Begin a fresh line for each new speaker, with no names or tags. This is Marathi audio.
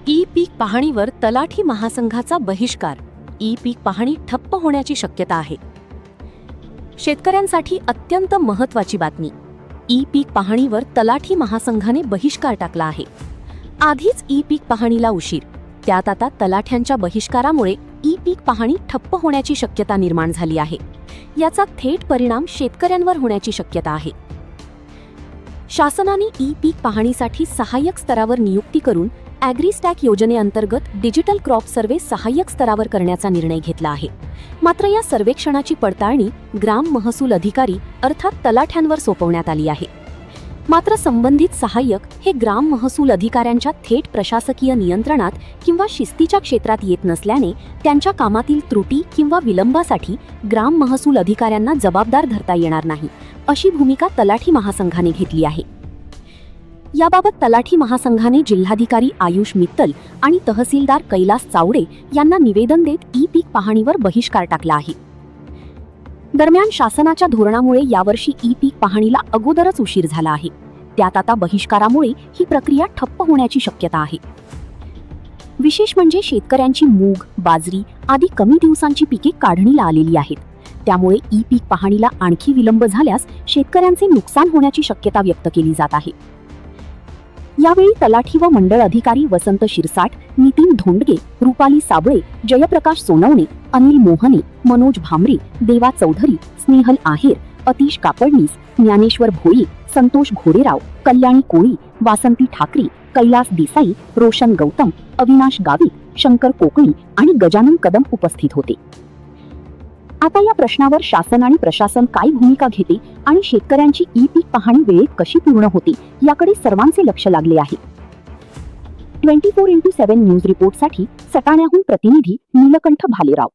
ई पीक पाहणीवर तलाठी महासंघाचा बहिष्कार. ई पीक पाहणी ठप्प होण्याची शक्यता आहे. शेतकऱ्यांसाठी अत्यंत महत्त्वाची बातमी. ई पीक पाहणीवर तलाठी महासंघाने बहिष्कार टाकला आहे. आधीच ई पीक पाहणीला उशीर, त्यात आता तलाठ्यांच्या बहिष्कारामुळे ई पीक पाहणी ठप्प होण्याची शक्यता निर्माण झाली आहे. याचा थेट परिणाम शेतकऱ्यांवर होण्याची शक्यता आहे. शासनाने ई पीक पाहणीसाठी सहाय्यक स्तरावर नियुक्ती करून ॲग्रीस्टॅक योजनेअंतर्गत डिजिटल क्रॉप सर्व्हे सहाय्यक स्तरावर करण्याचा निर्णय घेतला आहे. मात्र या सर्वेक्षणाची पडताळणी ग्राम महसूल अधिकारी अर्थात तलाठ्यांवर सोपवण्यात आली आहे. मात्र संबंधित सहाय्यक हे ग्राम महसूल अधिकाऱ्यांच्या थेट प्रशासकीय नियंत्रणात किंवा शिस्तीच्या क्षेत्रात येत नसल्याने त्यांच्या कामातील त्रुटी किंवा विलंबासाठी ग्राम महसूल अधिकाऱ्यांना जबाबदार धरता येणार नाही, अशी भूमिका तलाठी महासंघाने घेतली आहे. याबाबत तलाठी महासंघाने जिल्हाधिकारी आयुष मित्तल आणि तहसीलदार कैलास चावडे यांना निवेदन देत ई पीक पाहणीवर बहिष्कार टाकला आहे. दरम्यान शासनाच्या धोरणामुळे यावर्षी ई पीक पाहणीला अगोदरच उशीर झाला आहे. त्यात आता बहिष्कारामुळे ही प्रक्रिया ठप्प होण्याची शक्यता आहे. विशेष म्हणजे शेतकऱ्यांची मूग, बाजरी आदी कमी दिवसांची पिके काढणीला आलेली आहेत. त्यामुळे ई पीक पाहणीला आणखी विलंब झाल्यास शेतकऱ्यांचे नुकसान होण्याची शक्यता व्यक्त केली जात आहे. यावेळी तलाठी व मंडळ अधिकारी वसंत शिरसाट, नितीन धोंडगे, रुपाली साबळे, जयप्रकाश सोनवणे, अनिल मोहने, मनोज भामरे, देवा चौधरी, स्नेहल आहेर, अतिश कापडनीस, ज्ञानेश्वर भोई, संतोष घोडेराव, कल्याणी कोळी, वासंती ठाकरे, कैलास देसाई, रोशन गौतम, अविनाश गावित, शंकर कोकणी आणि गजानन कदम उपस्थित होते. आता या प्रश्नावर शासन आणि प्रशासन काय भूमिका घेते आणि शेतकऱ्यांची ई पीक पाहणी वेळेत कशी पूर्ण होते याकडे सर्वांचे लक्ष लागले आहे. 24x7 न्यूज रिपोर्टसाठी सटाण्याहून प्रतिनिधी नीलकंठ भालेराव.